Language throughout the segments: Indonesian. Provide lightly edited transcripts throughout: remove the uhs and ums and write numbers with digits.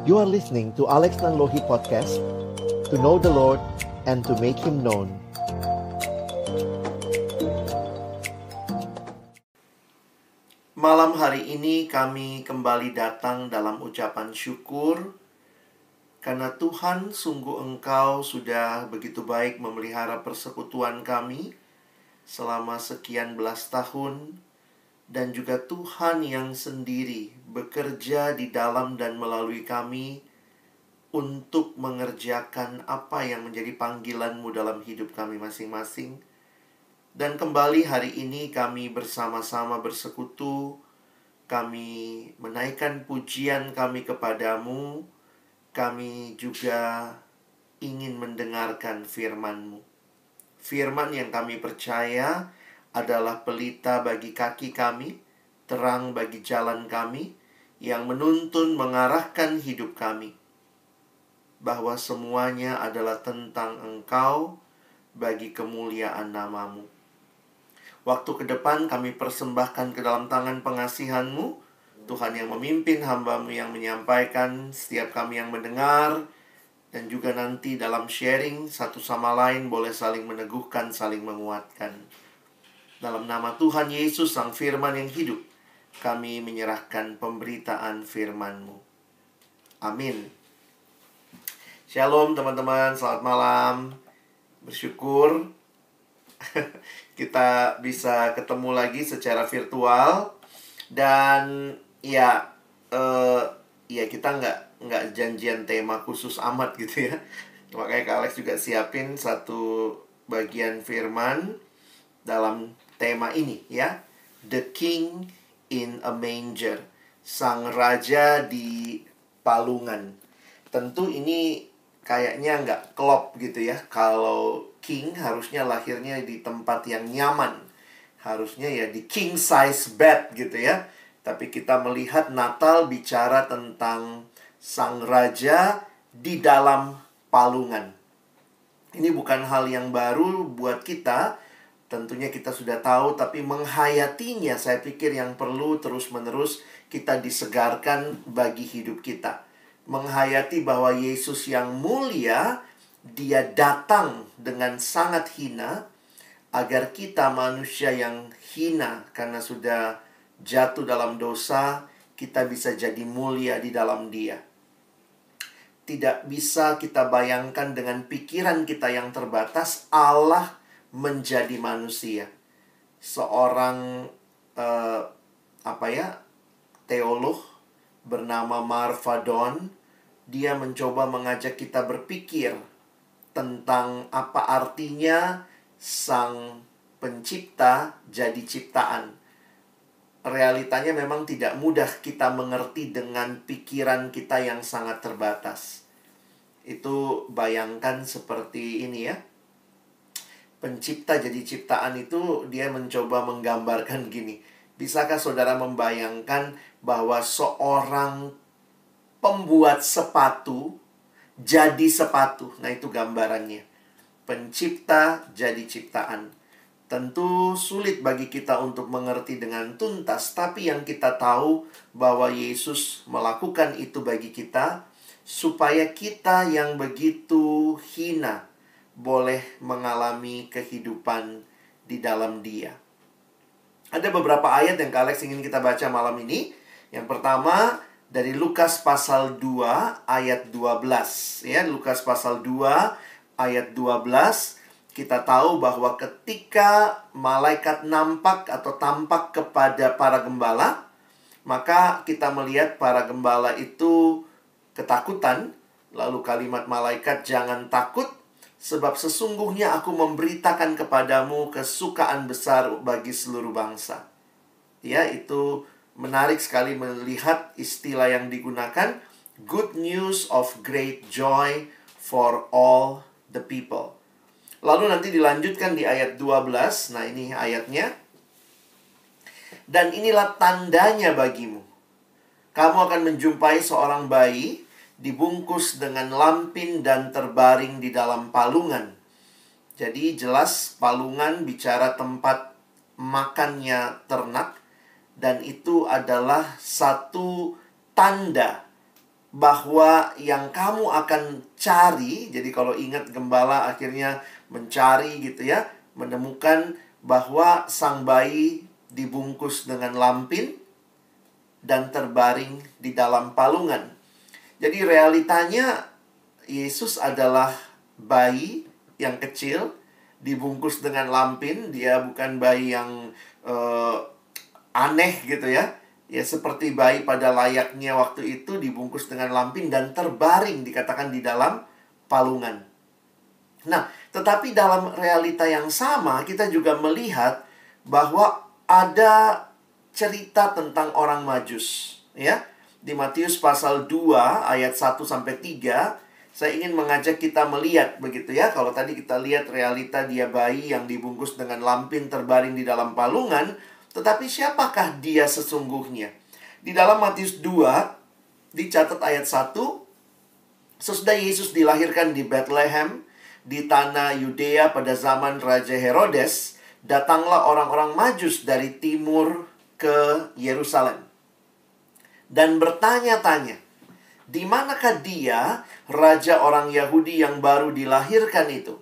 You are listening to Alex Nanlohi Podcast, to know the Lord and to make Him known. Malam hari ini kami kembali datang dalam ucapan syukur karena Tuhan, sungguh Engkau sudah begitu baik memelihara persekutuan kami selama sekian belas tahun. Dan juga Tuhan yang sendiri bekerja di dalam dan melalui kami untuk mengerjakan apa yang menjadi panggilan-Mu dalam hidup kami masing-masing. Dan kembali hari ini kami bersama-sama bersekutu, kami menaikkan pujian kami kepadamu, kami juga ingin mendengarkan firman-Mu. Firman yang kami percaya adalah pelita bagi kaki kami, terang bagi jalan kami, yang menuntun mengarahkan hidup kami. Bahwa semuanya adalah tentang Engkau bagi kemuliaan nama-Mu. Waktu ke depan kami persembahkan ke dalam tangan pengasihan-Mu, Tuhan yang memimpin hamba-Mu yang menyampaikan, setiap kami yang mendengar, dan juga nanti dalam sharing satu sama lain boleh saling meneguhkan, saling menguatkan. Dalam nama Tuhan Yesus, Sang Firman yang hidup, kami menyerahkan pemberitaan firman-Mu. Amin. Shalom teman-teman, selamat malam. Bersyukur kita bisa ketemu lagi secara virtual. Dan kita nggak janjian tema khusus amat gitu ya. Makanya Kak Alex juga siapin satu bagian firman dalam tema ini ya, The King in a Manger, Sang Raja di palungan. Tentu ini kayaknya nggak klop gitu ya. Kalau king harusnya lahirnya di tempat yang nyaman, harusnya ya di king size bed gitu ya. Tapi kita melihat Natal bicara tentang Sang Raja di dalam palungan. Ini bukan hal yang baru buat kita. Tentunya kita sudah tahu, tapi menghayatinya saya pikir yang perlu terus-menerus kita disegarkan bagi hidup kita. Menghayati bahwa Yesus yang mulia, Dia datang dengan sangat hina, agar kita manusia yang hina karena sudah jatuh dalam dosa, kita bisa jadi mulia di dalam Dia. Tidak bisa kita bayangkan dengan pikiran kita yang terbatas, Allah menjadi manusia. Seorang teolog bernama Marva Dawn, dia mencoba mengajak kita berpikir tentang apa artinya Sang Pencipta jadi ciptaan. Realitanya memang tidak mudah kita mengerti dengan pikiran kita yang sangat terbatas. Itu bayangkan seperti ini ya. Pencipta jadi ciptaan itu dia mencoba menggambarkan gini. Bisakah saudara membayangkan bahwa seorang pembuat sepatu jadi sepatu? Nah, itu gambarannya. Pencipta jadi ciptaan. Tentu sulit bagi kita untuk mengerti dengan tuntas, tapi yang kita tahu bahwa Yesus melakukan itu bagi kita supaya kita yang begitu hina boleh mengalami kehidupan di dalam Dia. Ada beberapa ayat yang Kak Alex ingin kita baca malam ini. Yang pertama dari Lukas pasal 2 ayat 12 ya. Lukas pasal 2 ayat 12. Kita tahu bahwa ketika malaikat nampak atau tampak kepada para gembala, maka kita melihat para gembala itu ketakutan. Lalu kalimat malaikat, "Jangan takut, sebab sesungguhnya aku memberitakan kepadamu kesukaan besar bagi seluruh bangsa." Ya, itu menarik sekali melihat istilah yang digunakan, good news of great joy for all the people. Lalu nanti dilanjutkan di ayat 12. Nah, ini ayatnya. "Dan inilah tandanya bagimu. Kamu akan menjumpai seorang bayi dibungkus dengan lampin dan terbaring di dalam palungan." Jadi jelas palungan bicara tempat makannya ternak. Dan itu adalah satu tanda bahwa yang kamu akan cari, jadi kalau ingat gembala akhirnya mencari gitu ya, menemukan bahwa sang bayi dibungkus dengan lampin dan terbaring di dalam palungan. Jadi realitanya Yesus adalah bayi yang kecil dibungkus dengan lampin. Dia bukan bayi yang aneh gitu ya. Ya seperti bayi pada layaknya waktu itu dibungkus dengan lampin dan terbaring dikatakan di dalam palungan. Nah, tetapi dalam realita yang sama kita juga melihat bahwa ada cerita tentang orang Majus, ya. Di Matius pasal 2 ayat 1 sampai 3, saya ingin mengajak kita melihat begitu ya. Kalau tadi kita lihat realita dia bayi yang dibungkus dengan lampin terbaring di dalam palungan, tetapi siapakah dia sesungguhnya? Di dalam Matius 2 dicatat ayat 1, sesudah Yesus dilahirkan di Bethlehem di tanah Yudea pada zaman Raja Herodes, datanglah orang-orang Majus dari timur ke Yerusalem dan bertanya-tanya, di manakah dia, raja orang Yahudi yang baru dilahirkan itu?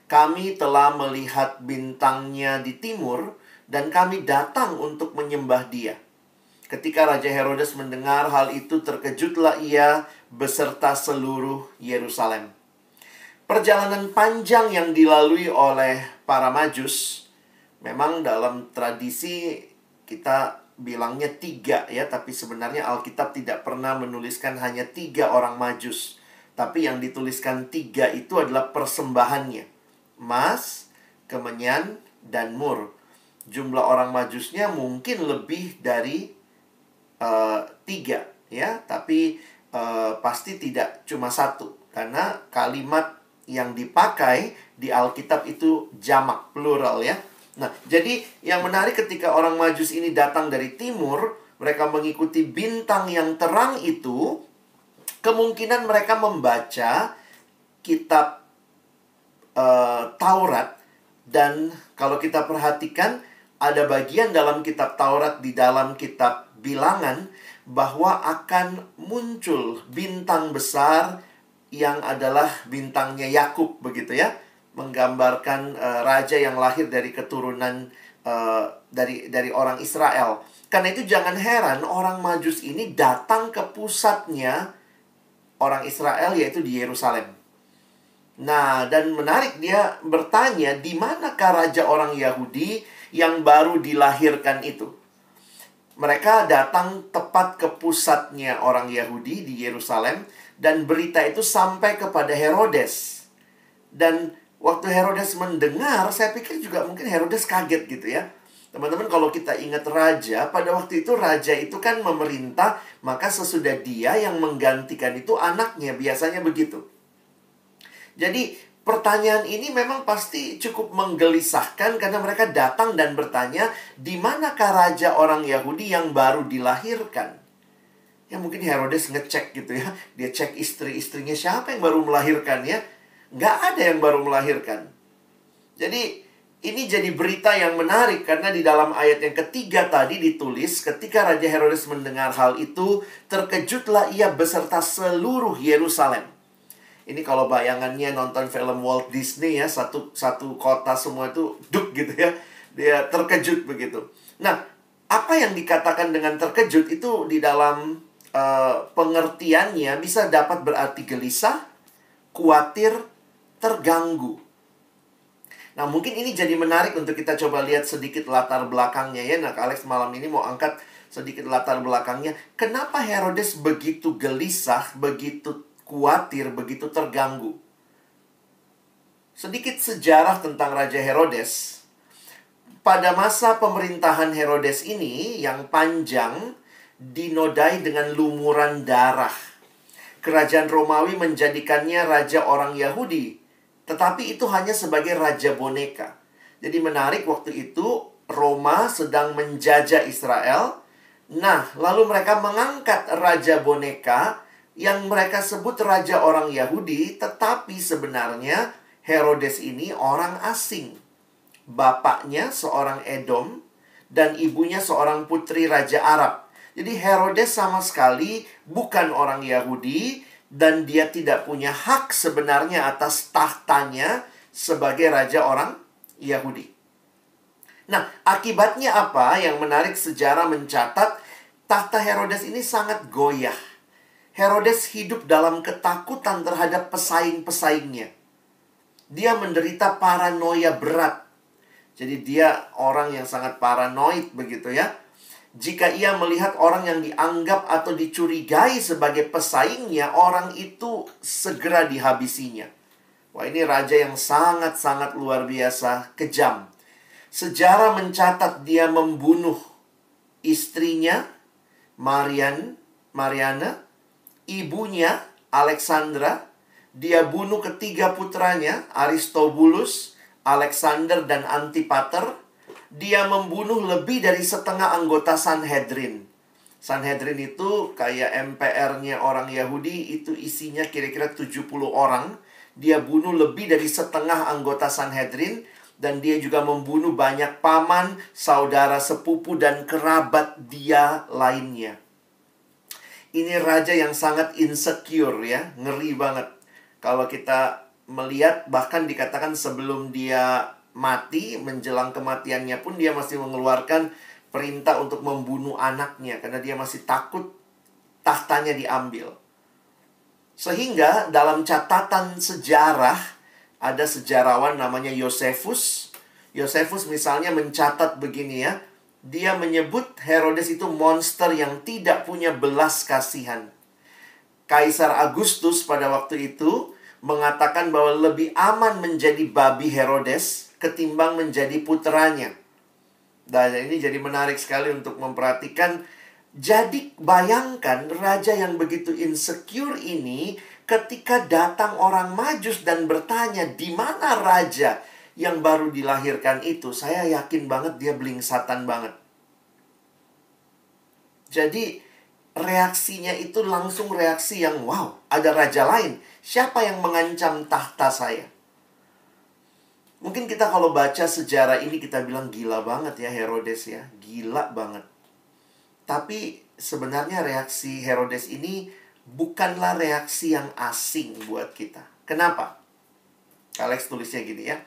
Kami telah melihat bintangnya di timur dan kami datang untuk menyembah dia. Ketika Raja Herodes mendengar hal itu, terkejutlah ia beserta seluruh Yerusalem. Perjalanan panjang yang dilalui oleh para Majus, memang dalam tradisi kita bilangnya 3 ya, tapi sebenarnya Alkitab tidak pernah menuliskan hanya 3 orang Majus. Tapi yang dituliskan 3 itu adalah persembahannya. Emas, kemenyan, dan mur. Jumlah orang Majusnya mungkin lebih dari 3 ya, tapi pasti tidak cuma 1. Karena kalimat yang dipakai di Alkitab itu jamak, plural ya. Nah, jadi yang menarik ketika orang Majus ini datang dari timur, mereka mengikuti bintang yang terang itu, kemungkinan mereka membaca kitab Taurat. Dan kalau kita perhatikan, ada bagian dalam kitab Taurat di dalam kitab Bilangan bahwa akan muncul bintang besar yang adalah bintangnya Yakub begitu ya. Menggambarkan raja yang lahir dari keturunan dari orang Israel. Karena itu jangan heran orang Majus ini datang ke pusatnya orang Israel, yaitu di Yerusalem. Nah, dan menarik, dia bertanya, di manakah raja orang Yahudi yang baru dilahirkan itu? Mereka datang tepat ke pusatnya orang Yahudi di Yerusalem, dan berita itu sampai kepada Herodes. Dan waktu Herodes mendengar, saya pikir juga mungkin Herodes kaget gitu ya. Teman-teman, kalau kita ingat raja, pada waktu itu raja itu kan memerintah, maka sesudah dia yang menggantikan itu anaknya, biasanya begitu. Jadi pertanyaan ini memang pasti cukup menggelisahkan karena mereka datang dan bertanya, di manakah raja orang Yahudi yang baru dilahirkan? Ya mungkin Herodes ngecek gitu ya. Dia cek istri-istrinya, siapa yang baru melahirkan ya? Nggak ada yang baru melahirkan. Jadi ini jadi berita yang menarik karena di dalam ayat yang ketiga tadi ditulis, ketika Raja Herodes mendengar hal itu, terkejutlah ia beserta seluruh Yerusalem. Ini kalau bayangannya nonton film Walt Disney ya, satu kota semua itu duk gitu ya. Dia terkejut begitu. Nah, apa yang dikatakan dengan terkejut itu di dalam pengertiannya bisa dapat berarti gelisah, khawatir, terganggu. Nah, mungkin ini jadi menarik untuk kita coba lihat sedikit latar belakangnya ya. Nah, Alex malam ini mau angkat sedikit latar belakangnya. Kenapa Herodes begitu gelisah, begitu khawatir, begitu terganggu? Sedikit sejarah tentang Raja Herodes. Pada masa pemerintahan Herodes ini yang panjang, dinodai dengan lumuran darah. Kerajaan Romawi menjadikannya raja orang Yahudi, tetapi itu hanya sebagai raja boneka. Jadi menarik, waktu itu Roma sedang menjajah Israel. Nah, lalu mereka mengangkat raja boneka yang mereka sebut raja orang Yahudi, tetapi sebenarnya Herodes ini orang asing. Bapaknya seorang Edom dan ibunya seorang putri raja Arab. Jadi Herodes sama sekali bukan orang Yahudi dan dia tidak punya hak sebenarnya atas tahtanya sebagai raja orang Yahudi. Nah, akibatnya apa? Yang menarik, sejarah mencatat tahta Herodes ini sangat goyah. Herodes hidup dalam ketakutan terhadap pesaing-pesaingnya. Dia menderita paranoia berat. Jadi dia orang yang sangat paranoid begitu ya. Jika ia melihat orang yang dianggap atau dicurigai sebagai pesaingnya, orang itu segera dihabisinya. Wah, ini raja yang sangat-sangat luar biasa kejam. Sejarah mencatat dia membunuh istrinya, Mariana, ibunya, Alexandra. Dia bunuh ketiga putranya, Aristobulus, Alexander, dan Antipater. Dia membunuh lebih dari setengah anggota Sanhedrin. Sanhedrin itu kayak MPR-nya orang Yahudi, itu isinya kira-kira 70 orang. Dia bunuh lebih dari setengah anggota Sanhedrin. Dan dia juga membunuh banyak paman, saudara sepupu, dan kerabat dia lainnya. Ini raja yang sangat insecure ya, ngeri banget. Kalau kita melihat, bahkan dikatakan sebelum dia mati, menjelang kematiannya pun dia masih mengeluarkan perintah untuk membunuh anaknya. Karena dia masih takut tahtanya diambil. Sehingga dalam catatan sejarah, ada sejarawan namanya Yosefus. Yosefus misalnya mencatat begini ya. Dia menyebut Herodes itu monster yang tidak punya belas kasihan. Kaisar Agustus pada waktu itu mengatakan bahwa lebih aman menjadi babi Herodes ketimbang menjadi puteranya. Dan ini jadi menarik sekali untuk memperhatikan. Jadi bayangkan raja yang begitu insecure ini ketika datang orang Majus dan bertanya, di mana raja yang baru dilahirkan itu? Saya yakin banget dia belingsatan banget. Jadi reaksinya itu langsung reaksi yang wow, ada raja lain. Siapa yang mengancam tahta saya? Mungkin kita kalau baca sejarah ini kita bilang gila banget ya Herodes ya. Gila banget. Tapi sebenarnya reaksi Herodes ini bukanlah reaksi yang asing buat kita. Kenapa? Alex tulisnya gini ya.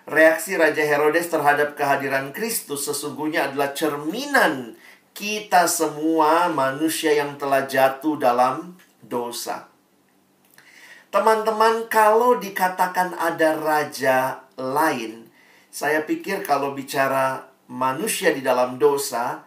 Reaksi Raja Herodes terhadap kehadiran Kristus sesungguhnya adalah cerminan kita semua manusia yang telah jatuh dalam dosa. Teman-teman, kalau dikatakan ada raja lain, saya pikir kalau bicara manusia di dalam dosa,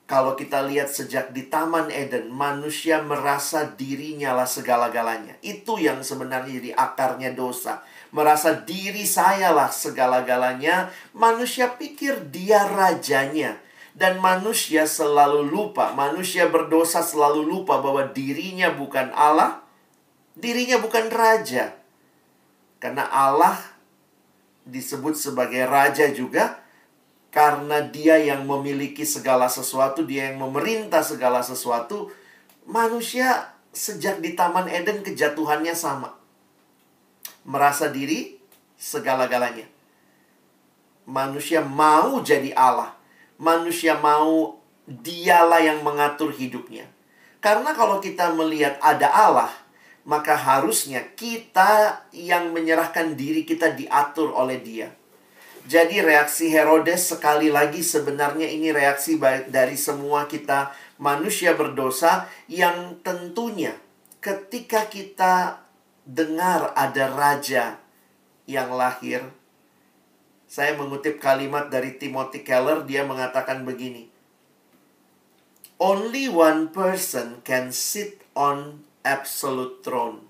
kalau kita lihat sejak di Taman Eden, manusia merasa dirinya lah segala-galanya. Itu yang sebenarnya jadi akarnya dosa. Merasa diri saya lah segala-galanya. Manusia pikir dia rajanya. Dan manusia selalu lupa. Manusia berdosa selalu lupa bahwa dirinya bukan Allah. Dirinya bukan raja. Karena Allah disebut sebagai raja juga. Karena dia yang memiliki segala sesuatu, dia yang memerintah segala sesuatu. Manusia sejak di Taman Eden kejatuhannya sama. Merasa diri segala-galanya. Manusia mau jadi Allah. Manusia mau dialah yang mengatur hidupnya. Karena kalau kita melihat ada Allah, maka harusnya kita yang menyerahkan diri kita diatur oleh dia. Jadi reaksi Herodes sekali lagi sebenarnya ini reaksi dari semua kita manusia berdosa yang tentunya ketika kita dengar ada raja yang lahir. Saya mengutip kalimat dari Timothy Keller, dia mengatakan begini. Only one person can sit on absolute throne.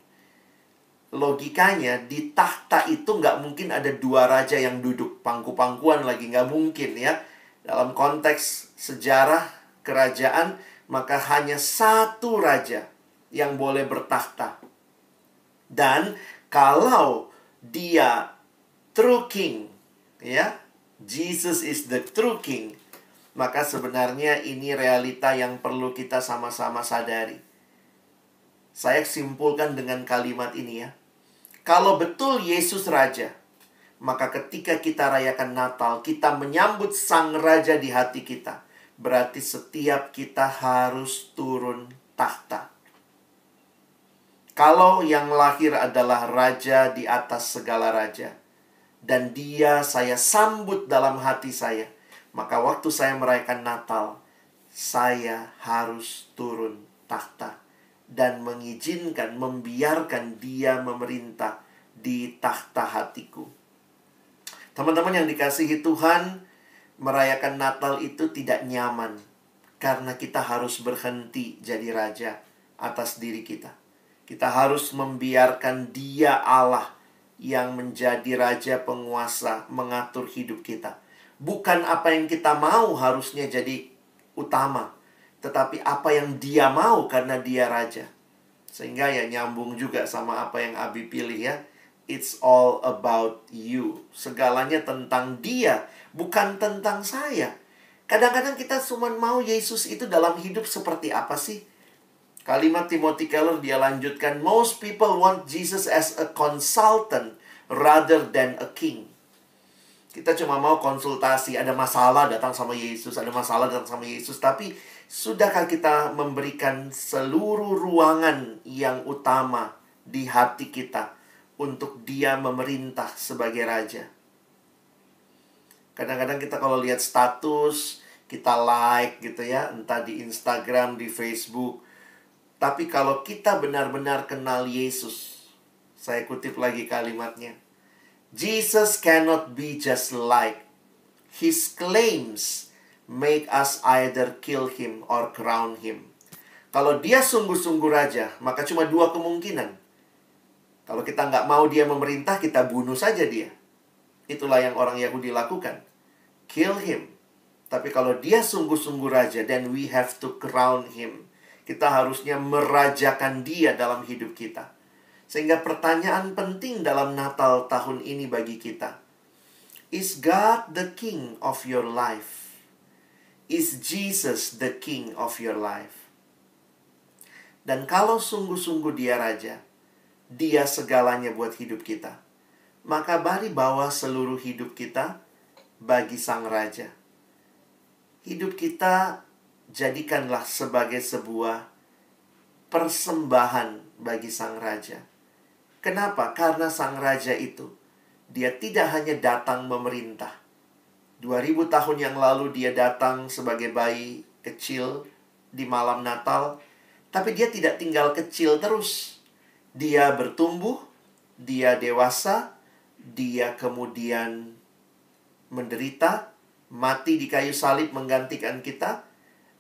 Logikanya di tahta itu nggak mungkin ada dua raja yang duduk pangku-pangkuan lagi, nggak mungkin ya. Dalam konteks sejarah kerajaan, maka hanya satu raja yang boleh bertahta. Dan kalau dia true king, ya, Jesus is the true king, maka sebenarnya ini realita yang perlu kita sama-sama sadari. Saya simpulkan dengan kalimat ini ya. Kalau betul Yesus Raja, maka ketika kita rayakan Natal, kita menyambut Sang Raja di hati kita. berarti setiap kita harus turun tahta. Kalau yang lahir adalah raja di atas segala raja, dan dia saya sambut dalam hati saya, maka waktu saya merayakan Natal, saya harus turun tahta dan mengizinkan, membiarkan dia memerintah di tahta hatiku. Teman-teman yang dikasihi Tuhan, merayakan Natal itu tidak nyaman karena kita harus berhenti jadi raja atas diri kita. Kita harus membiarkan Dia Allah yang menjadi raja penguasa mengatur hidup kita. Bukan apa yang kita mau harusnya jadi utama, tetapi apa yang Dia mau karena Dia raja. Sehingga ya nyambung juga sama apa yang Abi pilih ya. It's all about you. Segalanya tentang Dia, bukan tentang saya. Kadang-kadang kita cuma mau Yesus itu dalam hidup seperti apa sih? Kalimat Timothy Keller dia lanjutkan, most people want Jesus as a consultant rather than a king. Kita cuma mau konsultasi, ada masalah datang sama Yesus, ada masalah datang sama Yesus. Tapi sudahkah kita memberikan seluruh ruangan yang utama di hati kita untuk Dia memerintah sebagai raja? Kadang-kadang kita kalau lihat status, kita like gitu ya, entah di Instagram, di Facebook. Tapi kalau kita benar-benar kenal Yesus, saya kutip lagi kalimatnya, Jesus cannot be just like. His claims make us either kill him or crown him. Kalau dia sungguh-sungguh raja, maka cuma dua kemungkinan. Kalau kita nggak mau dia memerintah, kita bunuh saja dia. Itulah yang orang Yahudi lakukan. Kill him. Tapi kalau dia sungguh-sungguh raja, then we have to crown him. Kita harusnya merajakan dia dalam hidup kita. Sehingga pertanyaan penting dalam Natal tahun ini bagi kita. Is God the King of your life? Is Jesus the King of your life? Dan kalau sungguh-sungguh dia raja, dia segalanya buat hidup kita, maka mari bawa seluruh hidup kita bagi sang raja. Hidup kita jadikanlah sebagai sebuah persembahan bagi sang raja. Kenapa? Karena sang raja itu, dia tidak hanya datang memerintah. 2000 tahun yang lalu dia datang sebagai bayi kecil di malam Natal. Tapi dia tidak tinggal kecil terus. Dia bertumbuh, dia dewasa, dia kemudian menderita, mati di kayu salib menggantikan kita.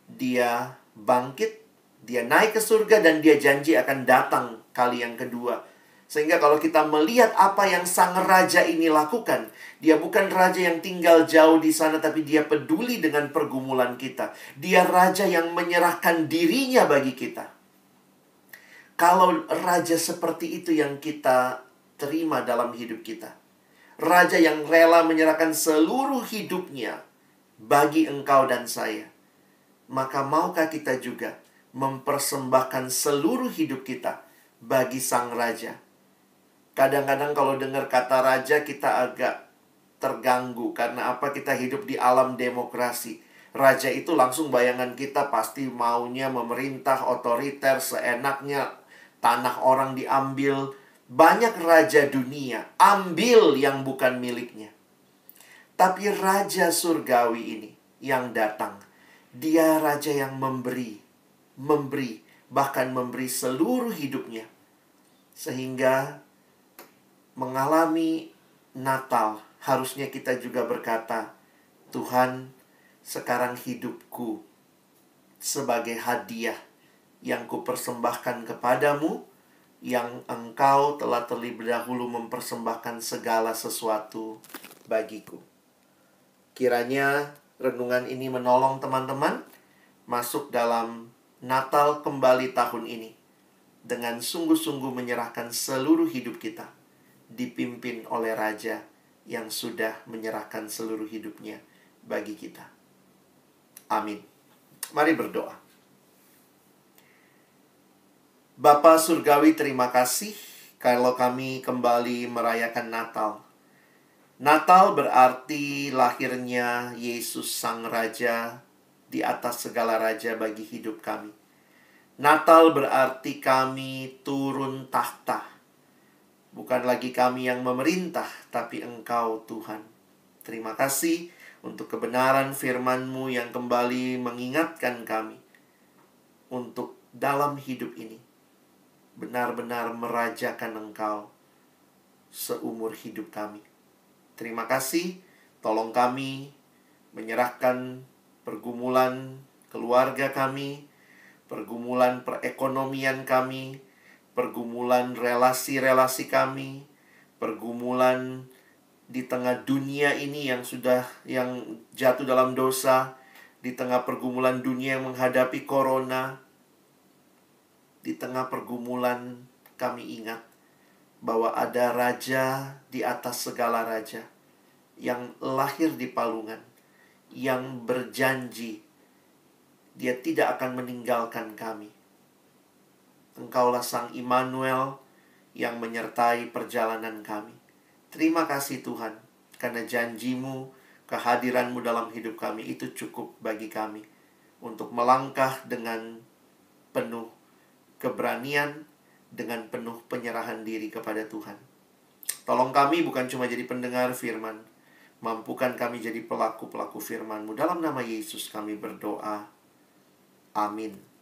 Dia bangkit, dia naik ke surga, dan dia janji akan datang kali yang kedua. Sehingga kalau kita melihat apa yang sang raja ini lakukan, dia bukan raja yang tinggal jauh di sana, tapi dia peduli dengan pergumulan kita. Dia raja yang menyerahkan dirinya bagi kita. Kalau raja seperti itu yang kita terima dalam hidup kita, raja yang rela menyerahkan seluruh hidupnya bagi engkau dan saya, maka maukah kita juga mempersembahkan seluruh hidup kita bagi sang raja? Kadang-kadang kalau dengar kata raja, kita agak terganggu. Karena apa? Kita hidup di alam demokrasi. Raja itu langsung bayangan kita pasti maunya memerintah, otoriter, seenaknya. Tanah orang diambil. Banyak raja dunia ambil yang bukan miliknya. Tapi raja surgawi ini yang datang, dia raja yang memberi, bahkan memberi seluruh hidupnya. Sehingga mengalami Natal, harusnya kita juga berkata, Tuhan, sekarang hidupku sebagai hadiah yang kupersembahkan kepadamu, yang engkau telah terlebih dahulu mempersembahkan segala sesuatu bagiku. Kiranya renungan ini menolong teman-teman masuk dalam Natal kembali tahun ini dengan sungguh-sungguh menyerahkan seluruh hidup kita, dipimpin oleh Raja yang sudah menyerahkan seluruh hidupnya bagi kita. Amin. Mari berdoa. Bapa Surgawi, terima kasih kalau kami kembali merayakan Natal. Natal berarti lahirnya Yesus Sang Raja di atas segala raja bagi hidup kami. Natal berarti kami turun tahta. Bukan lagi kami yang memerintah, tapi Engkau Tuhan. Terima kasih untuk kebenaran firman-Mu yang kembali mengingatkan kami untuk dalam hidup ini benar-benar merajakan Engkau seumur hidup kami. Terima kasih, tolong kami menyerahkan pergumulan keluarga kami, pergumulan perekonomian kami, pergumulan relasi-relasi kami, pergumulan di tengah dunia ini yang jatuh dalam dosa, di tengah pergumulan dunia yang menghadapi corona, di tengah pergumulan kami ingat bahwa ada raja di atas segala raja yang lahir di palungan, yang berjanji Dia tidak akan meninggalkan kami. Engkaulah Sang Immanuel yang menyertai perjalanan kami. Terima kasih Tuhan, karena janji-Mu, kehadiran-Mu dalam hidup kami itu cukup bagi kami untuk melangkah dengan penuh keberanian, dengan penuh penyerahan diri kepada Tuhan. Tolong kami bukan cuma jadi pendengar firman, mampukan kami jadi pelaku-pelaku firman-Mu. Dalam nama Yesus kami berdoa. Amin.